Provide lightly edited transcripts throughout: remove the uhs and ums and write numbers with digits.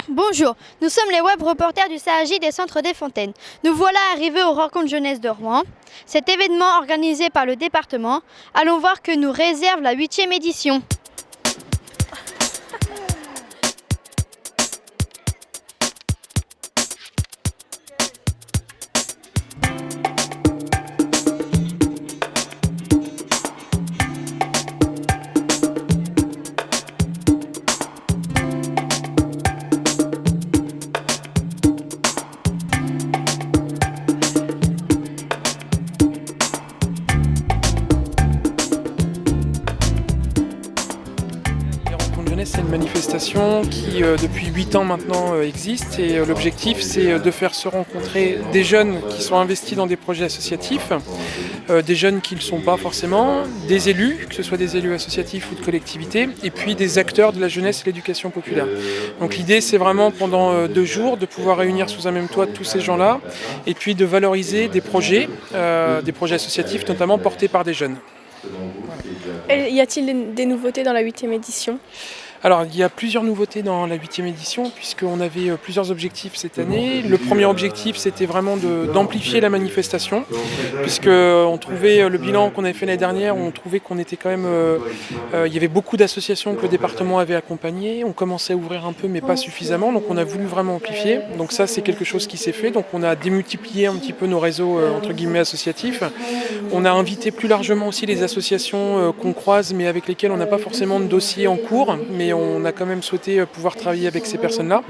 Bonjour, nous sommes les web reporters du SAAJ des Centres des Fontaines. Nous voilà arrivés aux Rencontres Jeunesse de Rouen. Cet événement organisé par le département, allons voir que nous réserve la 8e édition. C'est une manifestation qui depuis 8 ans maintenant existe et l'objectif c'est de faire se rencontrer des jeunes qui sont investis dans des projets associatifs, des jeunes qui ne le sont pas forcément, des élus, que ce soit des élus associatifs ou de collectivités, et puis des acteurs de la jeunesse et l'éducation populaire. Donc l'idée c'est vraiment pendant 2 jours de pouvoir réunir sous un même toit tous ces gens-là et puis de valoriser des projets associatifs notamment portés par des jeunes. Et y a-t-il des nouveautés dans la 8e édition ? Alors, il y a plusieurs nouveautés dans la 8e édition, puisqu'on avait plusieurs objectifs cette année. Le premier objectif, c'était vraiment d'amplifier la manifestation, puisqu'on trouvait, le bilan qu'on avait fait l'année dernière, on trouvait qu'on était quand même... il y avait beaucoup d'associations que le département avait accompagnées. On commençait à ouvrir un peu, mais pas suffisamment, donc on a voulu vraiment amplifier. Donc ça, c'est quelque chose qui s'est fait. Donc on a démultiplié un petit peu nos réseaux, entre guillemets, associatifs. On a invité plus largement aussi les associations qu'on croise, mais avec lesquelles on n'a pas forcément de dossier en cours, mais on a quand même souhaité pouvoir travailler avec ces personnes-là.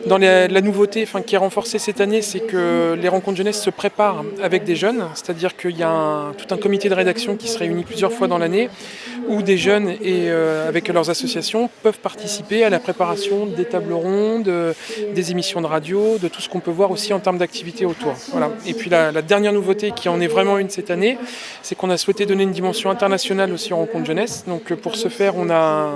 Dans la nouveauté qui est renforcée cette année, c'est que les rencontres jeunesse se préparent avec des jeunes, c'est-à-dire qu'il y a tout un comité de rédaction qui se réunit plusieurs fois dans l'année, où des jeunes et avec leurs associations peuvent participer à la préparation des tables rondes, des émissions de radio, de tout ce qu'on peut voir aussi en termes d'activité autour. Voilà. Et puis la dernière nouveauté qui en est vraiment une cette année, c'est qu'on a souhaité donner une dimension internationale aussi aux rencontres jeunesse. Donc pour ce faire, on a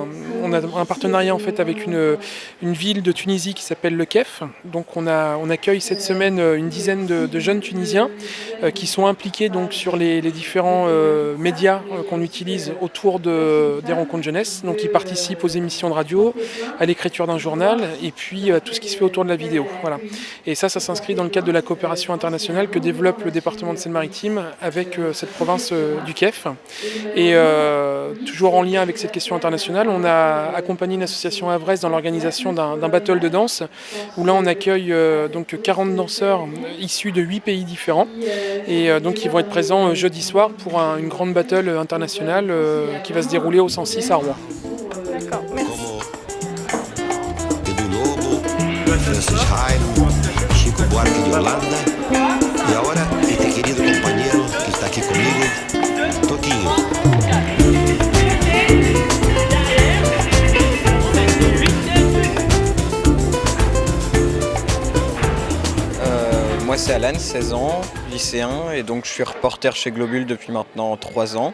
un partenariat en fait avec une ville de Tunisie qui s'appelle le KEF. Donc on accueille cette semaine une dizaine de jeunes Tunisiens qui sont impliqués donc sur les différents médias qu'on utilise autour des rencontres jeunesse. Donc ils participent aux émissions de radio, à l'écriture d'un journal et puis à tout ce qui se fait autour de la vidéo. Voilà. Et ça s'inscrit dans le cadre de la coopération internationale que développe le département de Seine-Maritime avec cette province du KEF. Et toujours en lien avec cette question internationale, on a accompagné une association à Vresse dans l'organisation d'un battle de danse où là on accueille donc 40 danseurs issus de 8 pays différents et donc ils vont être présents jeudi soir pour une grande battle internationale qui va se dérouler au 106 à Rouen. D'accord, merci. Edu Lobo, Francis Jairo, Chico Buarque de Holanda e agora este querido compañero que está aquí conmigo, Toquinho. Moi c'est Alan, 16 ans, lycéen, et donc je suis reporter chez Globule depuis maintenant 3 ans.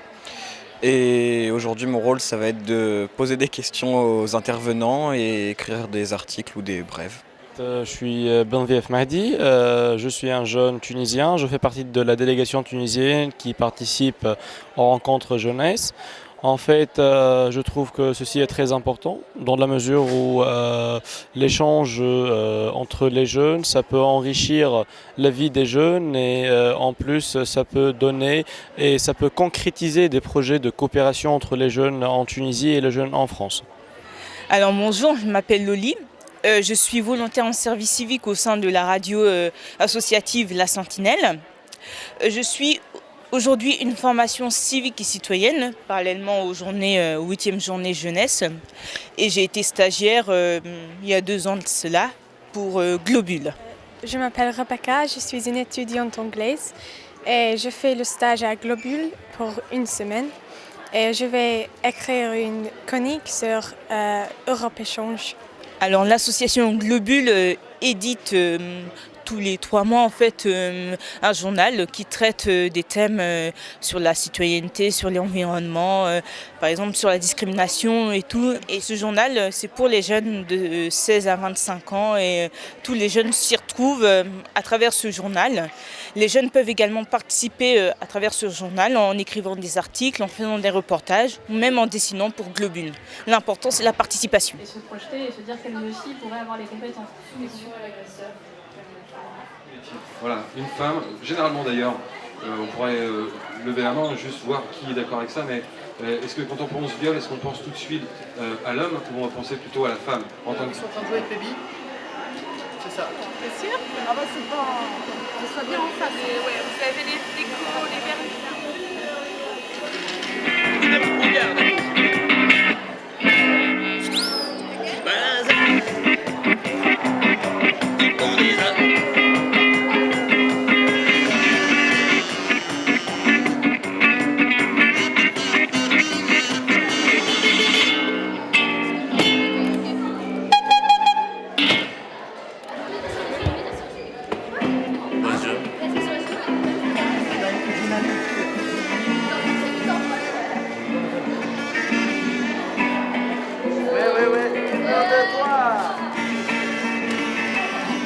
Et aujourd'hui mon rôle ça va être de poser des questions aux intervenants et écrire des articles ou des brèves. Je suis Benvief Mahdi, je suis un jeune Tunisien, je fais partie de la délégation tunisienne qui participe aux rencontres jeunesse. En fait, je trouve que ceci est très important dans la mesure où l'échange entre les jeunes, ça peut enrichir la vie des jeunes et en plus ça peut donner et ça peut concrétiser des projets de coopération entre les jeunes en Tunisie et les jeunes en France. Alors bonjour, je m'appelle Loli. Je suis volontaire en service civique au sein de la radio associative La Sentinelle. Je suis aujourd'hui une formation civique et citoyenne, parallèlement aux 8e journée jeunesse. Et j'ai été stagiaire il y a 2 ans de cela pour Globule. Je m'appelle Rebecca, je suis une étudiante anglaise et je fais le stage à Globule pour 1 semaine. Et je vais écrire une chronique sur Europe Échange. Alors l'association Globule édite tous les 3 mois en fait un journal qui traite des thèmes sur la citoyenneté, sur l'environnement, par exemple sur la discrimination et tout. Et ce journal, c'est pour les jeunes de 16 à 25 ans et tous les jeunes s'y retrouvent à travers ce journal. Les jeunes peuvent également participer à travers ce journal en écrivant des articles, en faisant des reportages ou même en dessinant pour Globule. L'important, c'est la participation. Et se projeter et se dire qu'elle aussi pourrait avoir les compétences. Voilà, une femme, généralement d'ailleurs, on pourrait lever la main, juste voir qui est d'accord avec ça, mais est-ce que quand on pense viol, est-ce qu'on pense tout de suite à l'homme ou on va penser plutôt à la femme en tant que... Ils sont en train de jouer avec Baby. C'est ça. C'est sûr? Ah bah c'est pas... Ce soit bien en face. Ouais, vous avez les décos, les verres,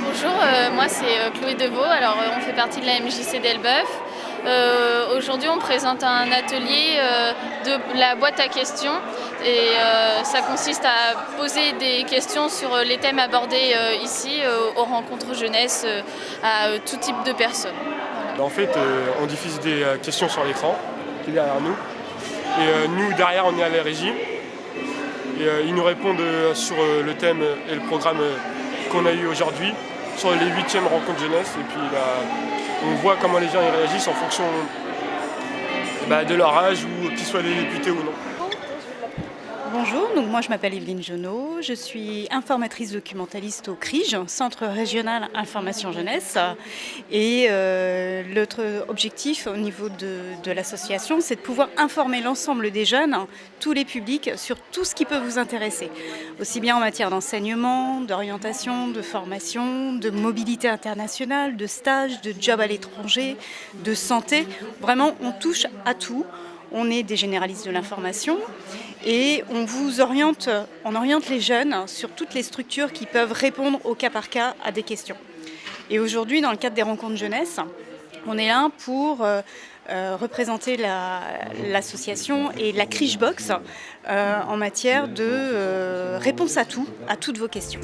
Bonjour, moi c'est Chloé Deveau, alors on fait partie de la MJC d'Elbeuf. Aujourd'hui on présente un atelier de la boîte à questions et ça consiste à poser des questions sur les thèmes abordés ici aux rencontres jeunesse à tout type de personnes. En fait on diffuse des questions sur l'écran qui est derrière nous et nous derrière on est à la régie et ils nous répondent sur le thème et le programme qu'on a eu aujourd'hui sur les 8e rencontres jeunesse et puis on voit comment les gens y réagissent en fonction de leur âge ou qu'ils soient des députés ou non. Bonjour, donc moi je m'appelle Evelyne Jonot, je suis informatrice documentaliste au CRIJ, Centre Régional Information Jeunesse. Et l'autre objectif au niveau de l'association, c'est de pouvoir informer l'ensemble des jeunes, tous les publics, sur tout ce qui peut vous intéresser. Aussi bien en matière d'enseignement, d'orientation, de formation, de mobilité internationale, de stage, de job à l'étranger, de santé. Vraiment, on touche à tout. On est des généralistes de l'information et on oriente les jeunes sur toutes les structures qui peuvent répondre au cas par cas à des questions. Et aujourd'hui, dans le cadre des rencontres jeunesse, on est là pour représenter l'association et la Crishbox en matière de réponse à tout, à toutes vos questions.